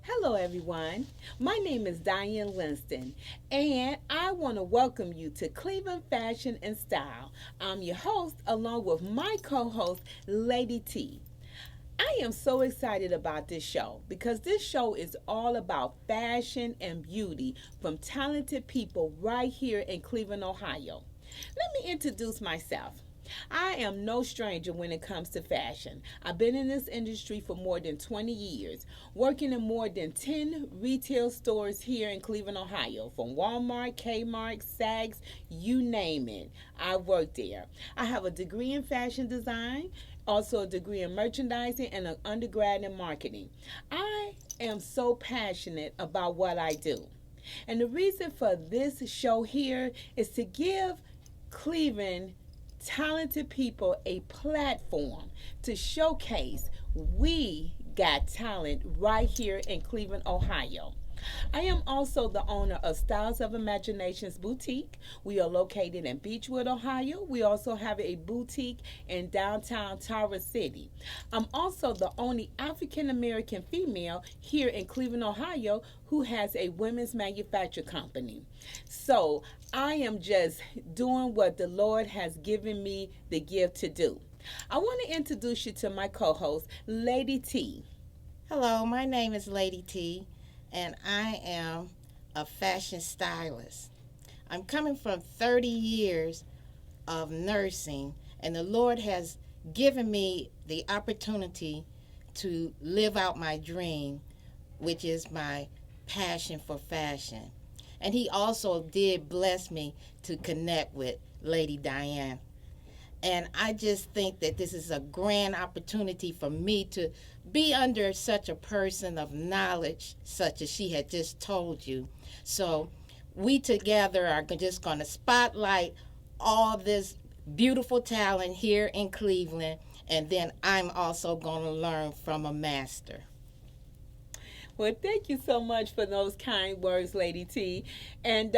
Hello, everyone. My name is Diane Linston, and I want to welcome you to Cleveland Fashion and Style. I'm your host, along with my co host, Lady T. I am so excited about this show because this show is all about fashion and beauty from talented people right here in Cleveland, Ohio. Let me introduce myself. I am no stranger when it comes to fashion. I've been in this industry for more than 20 years, working in more than 10 retail stores here in Cleveland, Ohio, from Walmart, Kmart, Saks, you name it. I worked there. I have a degree in fashion design, also a degree in merchandising, and an undergrad in marketing. I am so passionate about what I do. And the reason for this show here is to give Cleveland talented people a platform to showcase we got talent right here in Cleveland, Ohio. I am also the owner of Styles of Imaginations Boutique. We are located in Beechwood, Ohio. We also have a boutique in downtown Tower City. I'm also the only African American female here in Cleveland, Ohio, who has a women's manufacturing company. So I am just doing what the Lord has given me the gift to do. I want to introduce you to my co host, Lady T. Hello, my name is Lady T, and I am a fashion stylist. I'm coming from 30 years of nursing, and the Lord has given me the opportunity to live out my dream, which is my passion for fashion. And He also did bless me to connect with Lady Diane. And I just think that this is a grand opportunity for me to be under such a person of knowledge, such as she had just told you. So we together are just going to spotlight all this beautiful talent here in Cleveland. And then I'm also going to learn from a master. Well, thank you so much for those kind words, Lady T. And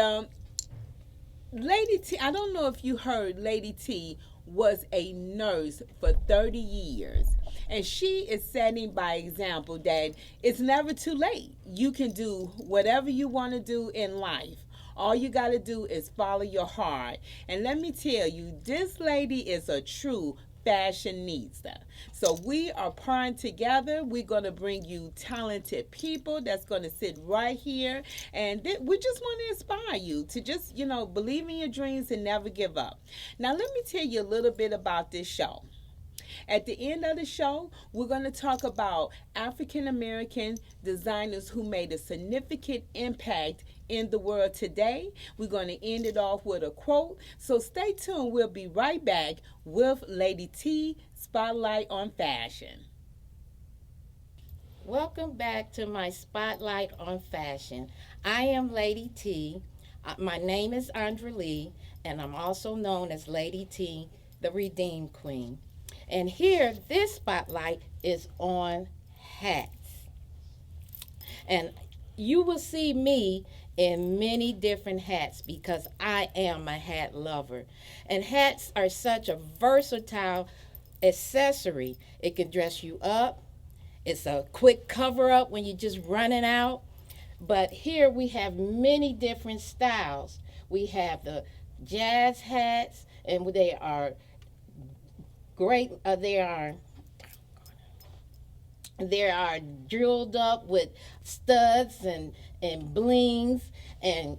Lady T, I don't know if you heard, Lady T was a nurse for 30 years. And she is setting by example that it's never too late. You can do whatever you want to do in life. All you got to do is follow your heart. And let me tell you, this lady is a true fashionista. So we are partnering together. We're going to bring you talented people that's going to sit right here. And we just want to inspire you to just, believe in your dreams and never give up. Now, let me tell you a little bit about this show. At the end of the show, we're going to talk about African American designers who made a significant impact in the world today. We're going to end it off with a quote. So stay tuned. We'll be right back with Lady T Spotlight on Fashion. Welcome back to my Spotlight on Fashion. I am Lady T. My name is Andra Lee, and I'm also known as Lady T, the Redeemed Queen. And here, this spotlight is on hats. And you will see me in many different hats because I am a hat lover. And hats are such a versatile accessory. It can dress you up. It's a quick cover up when you're just running out. But here we have many different styles. We have the jazz hats, and they are great. They are drilled up with studs and blings, and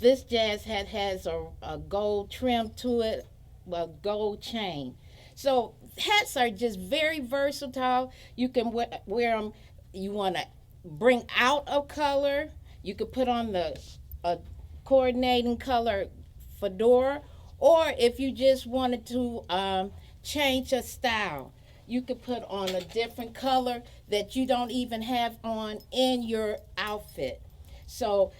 this jazz hat has a gold trim to it, a gold chain. So hats are just very versatile. You can wear them. You want to bring out a color. You could put on a coordinating color fedora, or if you just wanted to change a style, you could put on a different color that you don't even have on in your outfit. So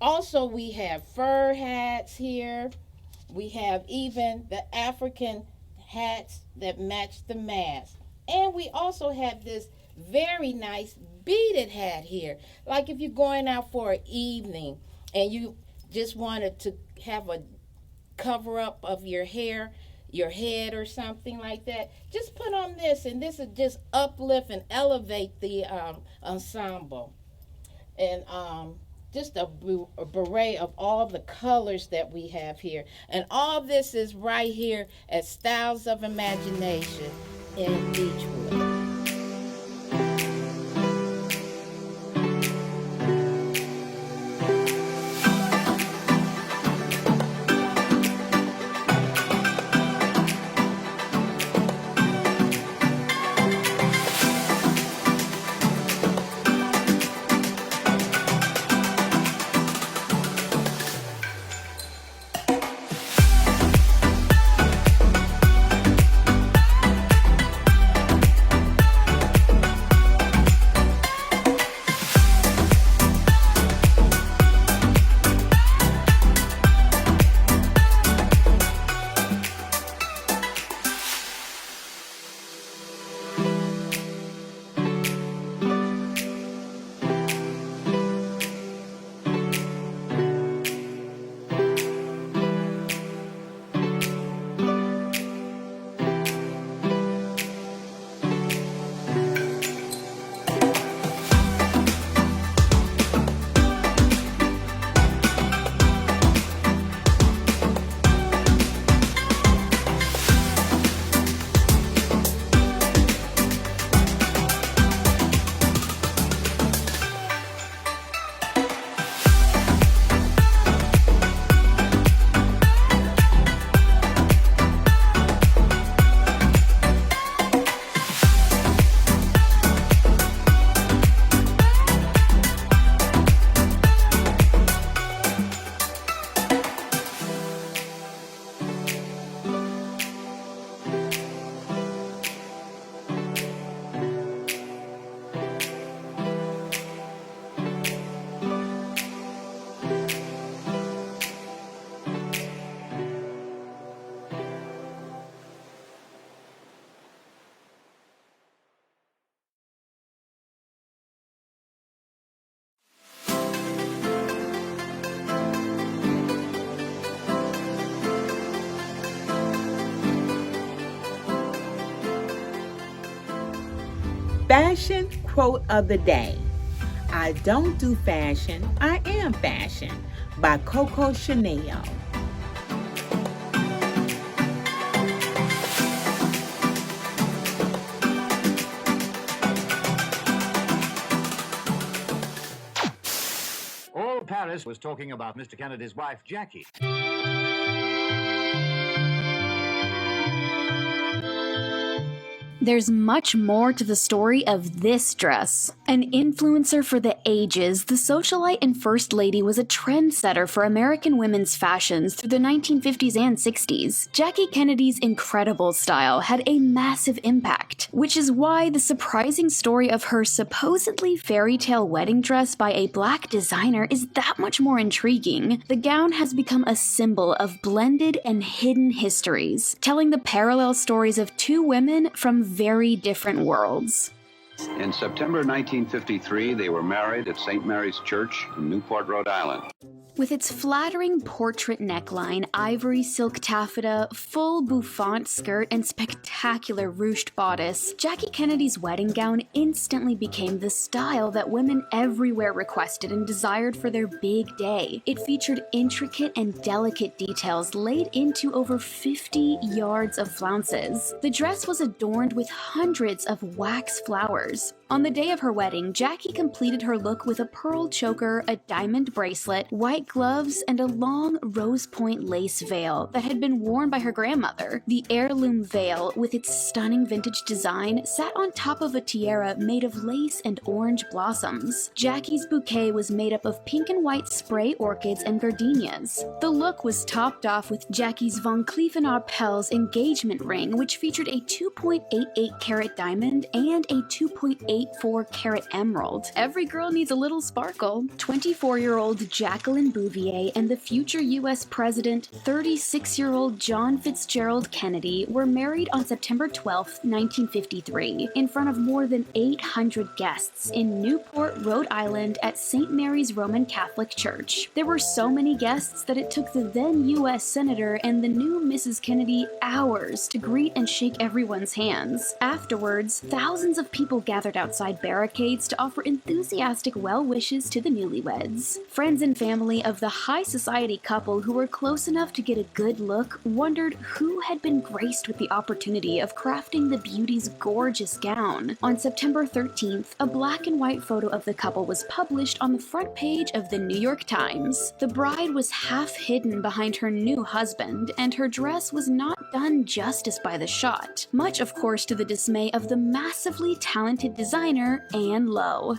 also we have fur hats here. We have even the African hats that match the mask. And we also have this very nice beaded hat here. Like if you're going out for an evening and you just wanted to have a cover up of your hair, your head or something like that, just put on this, and this will just uplift and elevate the ensemble. And just a beret of all the colors that we have here. And all this is right here at Styles of Imagination in Beechwood. Fashion quote of the day. I don't do fashion, I am fashion, by Coco Chanel. All Paris was talking about Mr. Kennedy's wife, Jackie. There's much more to the story of this dress. An influencer for the ages, the socialite and first lady was a trendsetter for American women's fashions through the 1950s and 60s. Jackie Kennedy's incredible style had a massive impact, which is why the surprising story of her supposedly fairy tale wedding dress by a black designer is that much more intriguing. The gown has become a symbol of blended and hidden histories, telling the parallel stories of two women from very different worlds. In September 1953, they were married at St. Mary's Church in Newport, Rhode Island. With its flattering portrait neckline, ivory silk taffeta, full bouffant skirt, and spectacular ruched bodice, Jackie Kennedy's wedding gown instantly became the style that women everywhere requested and desired for their big day. It featured intricate and delicate details laid into over 50 yards of flounces. The dress was adorned with hundreds of wax flowers. On the day of her wedding, Jackie completed her look with a pearl choker, a diamond bracelet, white gloves, and a long rose point lace veil that had been worn by her grandmother. The heirloom veil, with its stunning vintage design, sat on top of a tiara made of lace and orange blossoms. Jackie's bouquet was made up of pink and white spray orchids and gardenias. The look was topped off with Jackie's Van Cleef & Arpels engagement ring, which featured a 2.88 carat diamond and a 2.84 carat emerald. Every girl needs a little sparkle. 24-year-old Jacqueline Bouvier and the future U.S. President, 36-year-old John Fitzgerald Kennedy, were married on September 12, 1953, in front of more than 800 guests in Newport, Rhode Island at St. Mary's Roman Catholic Church. There were so many guests that it took the then U.S. Senator and the new Mrs. Kennedy hours to greet and shake everyone's hands. Afterwards, thousands of people gathered outside barricades to offer enthusiastic well wishes to the newlyweds. Friends and family of the high society couple who were close enough to get a good look wondered who had been graced with the opportunity of crafting the beauty's gorgeous gown. On September 13th, a black and white photo of the couple was published on the front page of the New York Times. The bride was half hidden behind her new husband, and her dress was not done justice by the shot, much of course to the dismay of the massively talented designer Anne Lowe.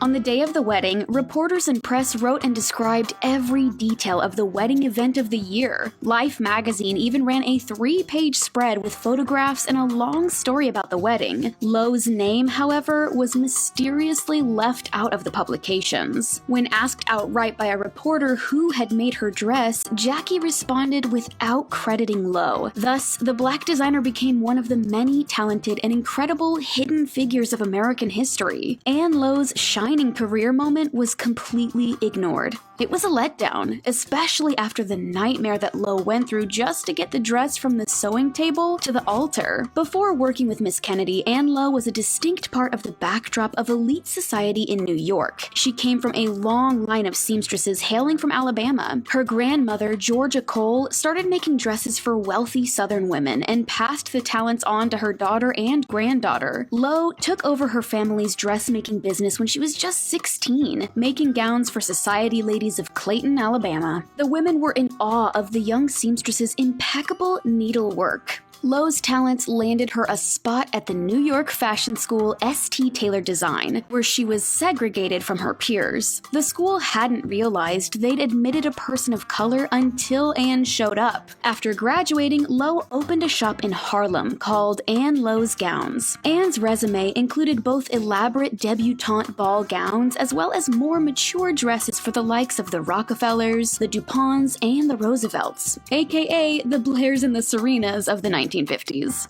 On the day of the wedding, reporters and press wrote and described every detail of the wedding event of the year. Life magazine even ran a 3-page spread with photographs and a long story about the wedding. Lowe's name, however, was mysteriously left out of the publications. When asked outright by a reporter who had made her dress, Jackie responded without crediting Lowe. Thus, the black designer became one of the many talented and incredible hidden figures of American history. Anne Lowe's shining career moment was completely ignored. It was a letdown, especially after the nightmare that Lowe went through just to get the dress from the sewing table to the altar. Before working with Miss Kennedy, Anne Lowe was a distinct part of the backdrop of elite society in New York. She came from a long line of seamstresses hailing from Alabama. Her grandmother, Georgia Cole, started making dresses for wealthy Southern women and passed the talents on to her daughter and granddaughter. Lowe took over her family's dressmaking business when she was just 16, making gowns for society ladies of Clayton, Alabama. The women were in awe of the young seamstress's impeccable needlework. Lowe's talents landed her a spot at the New York fashion school St. Taylor Design, where she was segregated from her peers. The school hadn't realized they'd admitted a person of color until Anne showed up. After graduating, Lowe opened a shop in Harlem called Anne Lowe's Gowns. Anne's resume included both elaborate debutante ball gowns as well as more mature dresses for the likes of the Rockefellers, the DuPonts, and the Roosevelts, aka the Blairs and the Serenas of the 1950s.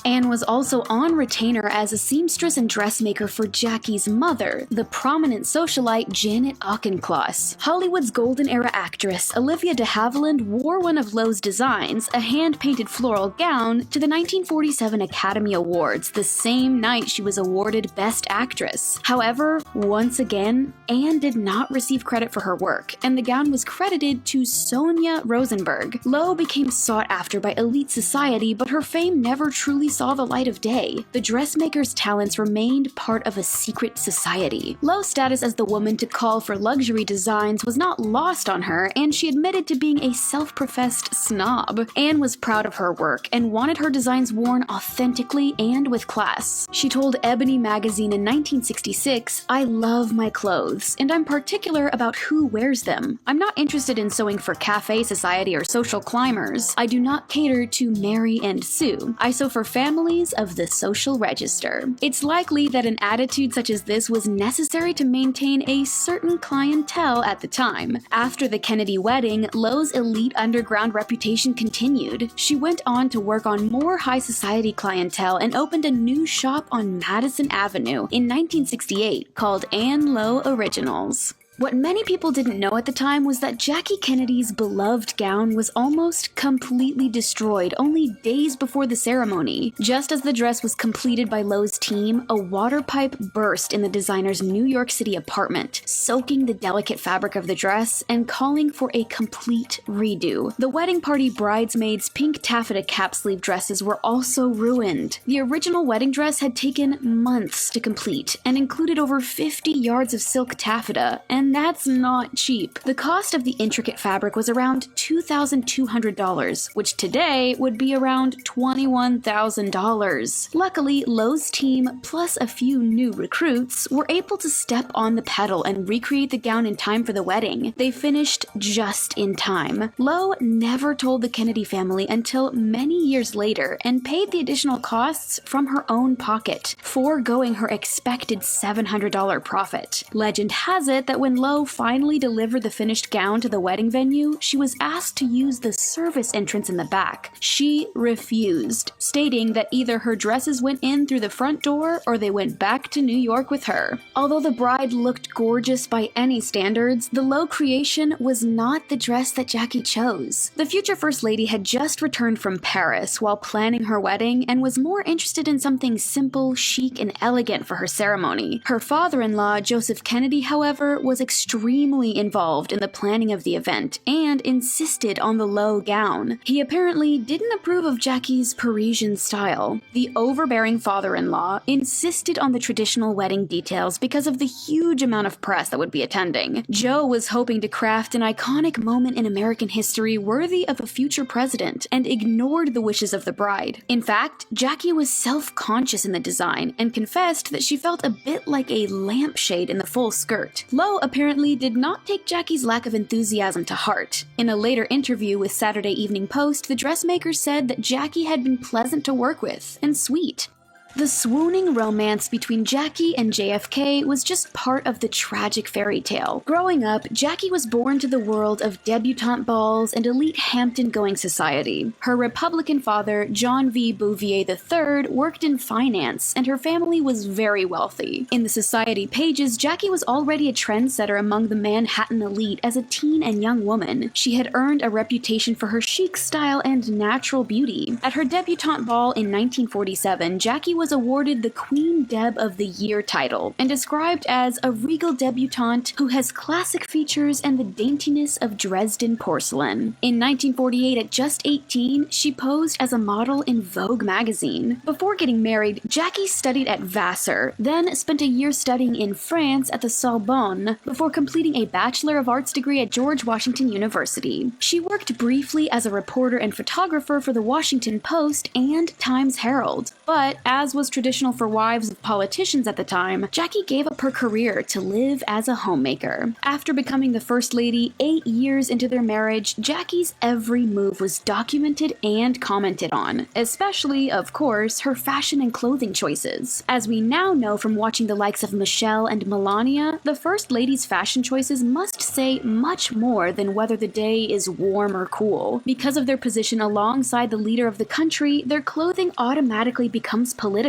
Anne was also on retainer as a seamstress and dressmaker for Jackie's mother, the prominent socialite Janet Auchincloss. Hollywood's golden era actress Olivia de Havilland wore one of Lowe's designs, a hand-painted floral gown, to the 1947 Academy Awards, the same night she was awarded Best Actress. However, once again, Anne did not receive credit for her work, and the gown was credited to Sonia Rosenberg. Lowe became sought after by elite society, but her fame never truly saw the light of day. The dressmaker's talents remained part of a secret society. Lowe's status as the woman to call for luxury designs was not lost on her, and she admitted to being a self-professed snob. Anne was proud of her work and wanted her designs worn authentically and with class. She told Ebony magazine in 1966, "I love my clothes, and I'm particular about who wears them. I'm not interested in sewing for cafe society or social climbers. I do not cater to Mary and Sue. I sew for families of the social register." It's likely that an attitude such as this was necessary to maintain a certain clientele at the time. After the Kennedy wedding, Lowe's elite underground reputation continued. She went on to work on more high society clientele and opened a new shop on Madison Avenue in 1968 called Anne Lowe Originals. What many people didn't know at the time was that Jackie Kennedy's beloved gown was almost completely destroyed only days before the ceremony. Just as the dress was completed by Lowe's team, a water pipe burst in the designer's New York City apartment, soaking the delicate fabric of the dress and calling for a complete redo. The wedding party bridesmaids' pink taffeta cap sleeve dresses were also ruined. The original wedding dress had taken months to complete and included over 50 yards of silk taffeta, and that's not cheap. The cost of the intricate fabric was around $2,200, which today would be around $21,000. Luckily, Lowe's team, plus a few new recruits, were able to step on the pedal and recreate the gown in time for the wedding. They finished just in time. Lowe never told the Kennedy family until many years later and paid the additional costs from her own pocket, foregoing her expected $700 profit. Legend has it that when when Lo finally delivered the finished gown to the wedding venue, she was asked to use the service entrance in the back. She refused, stating that either her dresses went in through the front door or they went back to New York with her. Although the bride looked gorgeous by any standards, the Lo creation was not the dress that Jackie chose. The future First Lady had just returned from Paris while planning her wedding and was more interested in something simple, chic, and elegant for her ceremony. Her father-in-law, Joseph Kennedy, however, was extremely involved in the planning of the event and insisted on the Lo gown. He apparently didn't approve of Jackie's Parisian style. The overbearing father-in-law insisted on the traditional wedding details because of the huge amount of press that would be attending. Joe was hoping to craft an iconic moment in American history worthy of a future president and ignored the wishes of the bride. In fact, Jackie was self-conscious in the design and confessed that she felt a bit like a lampshade in the full skirt. Lo apparently did not take Jackie's lack of enthusiasm to heart. In a later interview with Saturday Evening Post, the dressmaker said that Jackie had been pleasant to work with and sweet. The swooning romance between Jackie and JFK was just part of the tragic fairy tale. Growing up, Jackie was born to the world of debutante balls and elite Hampton-going society. Her Republican father, John V. Bouvier III, worked in finance, and her family was very wealthy. In the society pages, Jackie was already a trendsetter among the Manhattan elite as a teen and young woman. She had earned a reputation for her chic style and natural beauty. At her debutante ball in 1947, Jackie was awarded the Queen Deb of the Year title and described as a regal debutante who has classic features and the daintiness of Dresden porcelain. In 1948, at just 18, she posed as a model in Vogue magazine. Before getting married, Jackie studied at Vassar, then spent a year studying in France at the Sorbonne before completing a Bachelor of Arts degree at George Washington University. She worked briefly as a reporter and photographer for the Washington Post and Times Herald, but as was traditional for wives of politicians at the time, Jackie gave up her career to live as a homemaker. After becoming the First Lady 8 years into their marriage, Jackie's every move was documented and commented on, especially, of course, her fashion and clothing choices. As we now know from watching the likes of Michelle and Melania, the First Lady's fashion choices must say much more than whether the day is warm or cool. Because of their position alongside the leader of the country, their clothing automatically becomes political,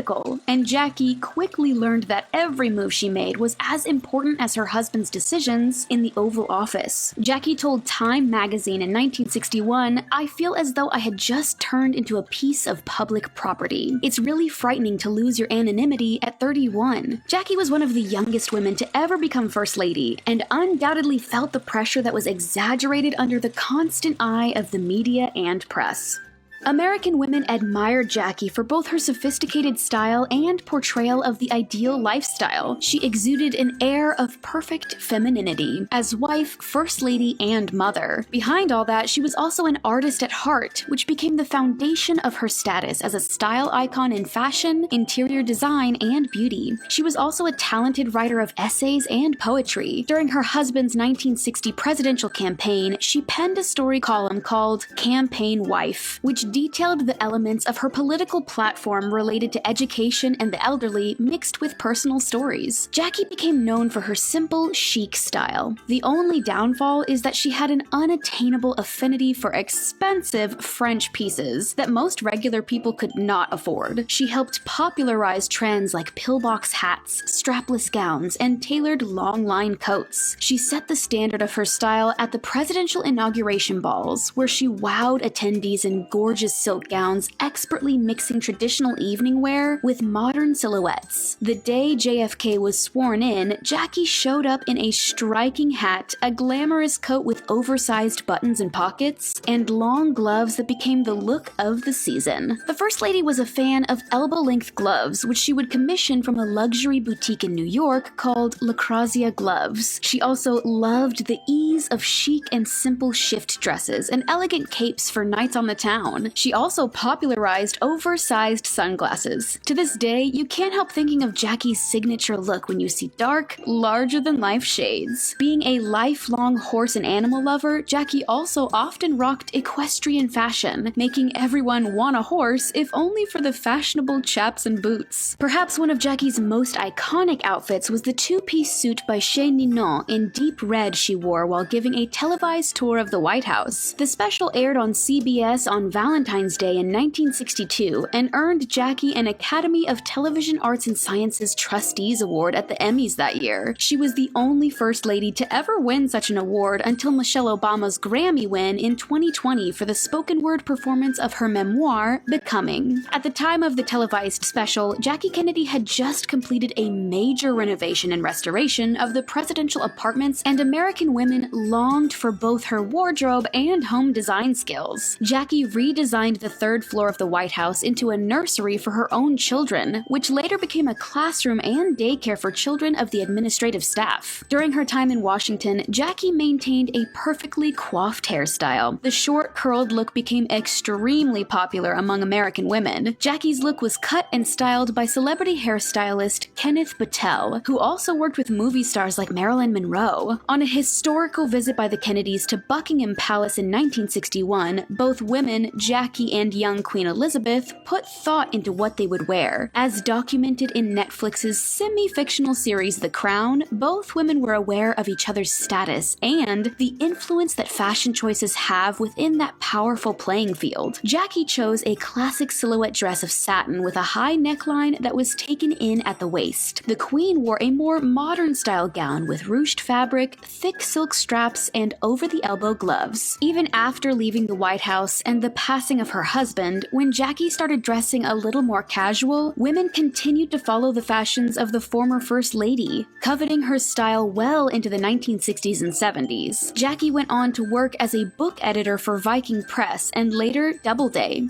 and Jackie quickly learned that every move she made was as important as her husband's decisions in the Oval Office. Jackie told Time magazine in 1961, "I feel as though I had just turned into a piece of public property. It's really frightening to lose your anonymity at 31. Jackie was one of the youngest women to ever become First Lady, and undoubtedly felt the pressure that was exaggerated under the constant eye of the media and press. American women admired Jackie for both her sophisticated style and portrayal of the ideal lifestyle. She exuded an air of perfect femininity as wife, first lady, and mother. Behind all that, she was also an artist at heart, which became the foundation of her status as a style icon in fashion, interior design, and beauty. She was also a talented writer of essays and poetry. During her husband's 1960 presidential campaign, she penned a story column called Campaign Wife, which detailed the elements of her political platform related to education and the elderly, mixed with personal stories. Jackie became known for her simple, chic style. The only downfall is that she had an unattainable affinity for expensive French pieces that most regular people could not afford. She helped popularize trends like pillbox hats, strapless gowns, and tailored long-line coats. She set the standard of her style at the presidential inauguration balls, where she wowed attendees in gorgeous silk gowns, expertly mixing traditional evening wear with modern silhouettes. The day JFK was sworn in, Jackie showed up in a striking hat, a glamorous coat with oversized buttons and pockets, and long gloves that became the look of the season. The First Lady was a fan of elbow-length gloves, which she would commission from a luxury boutique in New York called La Crazia Gloves. She also loved the ease of chic and simple shift dresses and elegant capes for nights on the town. She also popularized oversized sunglasses. To this day, you can't help thinking of Jackie's signature look when you see dark, larger-than-life shades. Being a lifelong horse and animal lover, Jackie also often rocked equestrian fashion, making everyone want a horse if only for the fashionable chaps and boots. Perhaps one of Jackie's most iconic outfits was the two-piece suit by Chez Ninon in deep red she wore while giving a televised tour of the White House. The special aired on CBS on Valentine's Day in 1962 and earned Jackie an Academy of Television Arts and Sciences Trustees Award at the Emmys that year. She was the only First Lady to ever win such an award until Michelle Obama's Grammy win in 2020 for the spoken word performance of her memoir, Becoming. At the time of the televised special, Jackie Kennedy had just completed a major renovation and restoration of the presidential apartments, and American women longed for both her wardrobe and home design skills. Jackie redesigned the third floor of the White House into a nursery for her own children, which later became a classroom and daycare for children of the administrative staff. During her time in Washington, Jackie maintained a perfectly coiffed hairstyle. The short, curled look became extremely popular among American women. Jackie's look was cut and styled by celebrity hairstylist Kenneth Battelle, who also worked with movie stars like Marilyn Monroe. On a historical visit by the Kennedys to Buckingham Palace in 1961, both women, Jackie and young Queen Elizabeth, put thought into what they would wear. As documented in Netflix's semi-fictional series The Crown, both women were aware of each other's status and the influence that fashion choices have within that powerful playing field. Jackie chose a classic silhouette dress of satin with a high neckline that was taken in at the waist. The Queen wore a more modern-style gown with ruched fabric, thick silk straps, and over-the-elbow gloves. Even after leaving the White House and the passing of her husband, when Jackie started dressing a little more casual, women continued to follow the fashions of the former First Lady, coveting her style well into the 1960s and 70s. Jackie went on to work as a book editor for Viking Press and later Doubleday.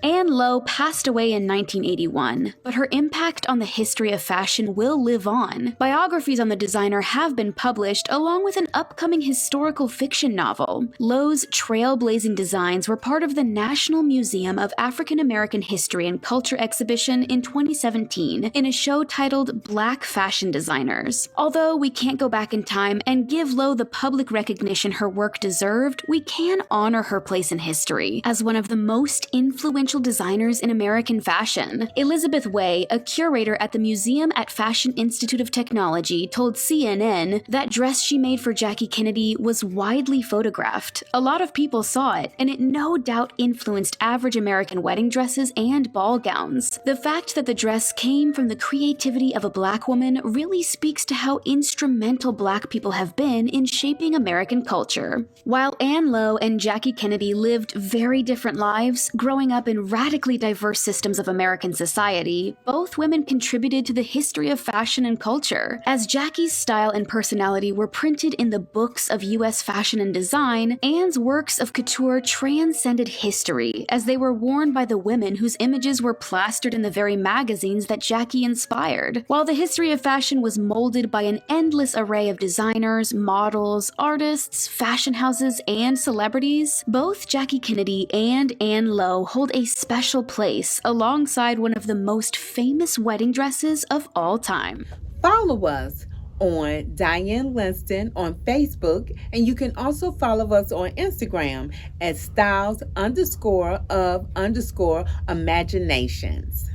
Anne Lowe passed away in 1981, but her impact on the history of fashion will live on. Biographies on the designer have been published, along with an upcoming historical fiction novel. Lowe's trailblazing designs were part of the National Museum of African American History and Culture exhibition in 2017 in a show titled Black Fashion Designers. Although we can't go back in time and give Lowe the public recognition her work deserved, we can honor her place in history as one of the most influential designers in American fashion. Elizabeth Way, a curator at the Museum at Fashion Institute of Technology, told CNN that dress she made for Jackie Kennedy was widely photographed. A lot of people saw it, and it no doubt influenced average American wedding dresses and ball gowns. The fact that the dress came from the creativity of a Black woman really speaks to how instrumental Black people have been in shaping American culture. While Anne Lowe and Jackie Kennedy lived very different lives, growing up in radically diverse systems of American society, both women contributed to the history of fashion and culture. As Jackie's style and personality were printed in the books of U.S. fashion and design, Anne's works of couture transcended history, as they were worn by the women whose images were plastered in the very magazines that Jackie inspired. While the history of fashion was molded by an endless array of designers, models, artists, fashion houses, and celebrities, both Jackie Kennedy and Anne Lowe hold a special place alongside one of the most famous wedding dresses of all time. Follow us on Diane Linston on Facebook, and you can also follow us on Instagram at styles_of_imaginations.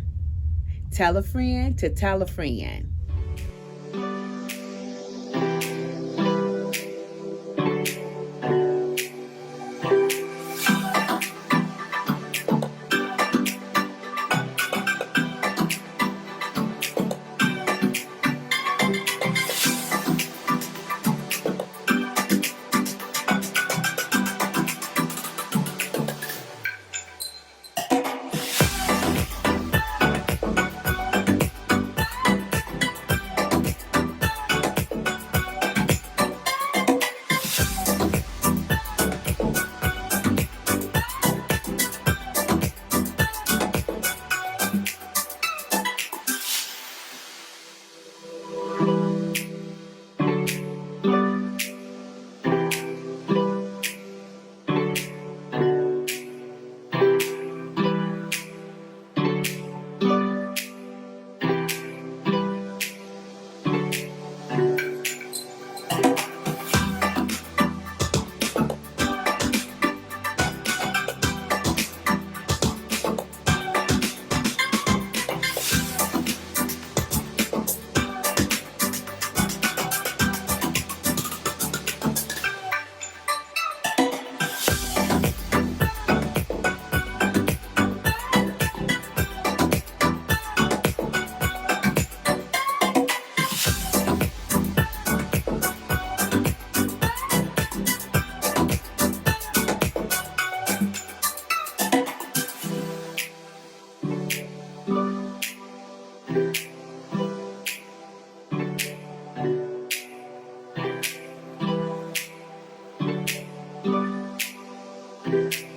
Tell a friend to tell a friend. Bye.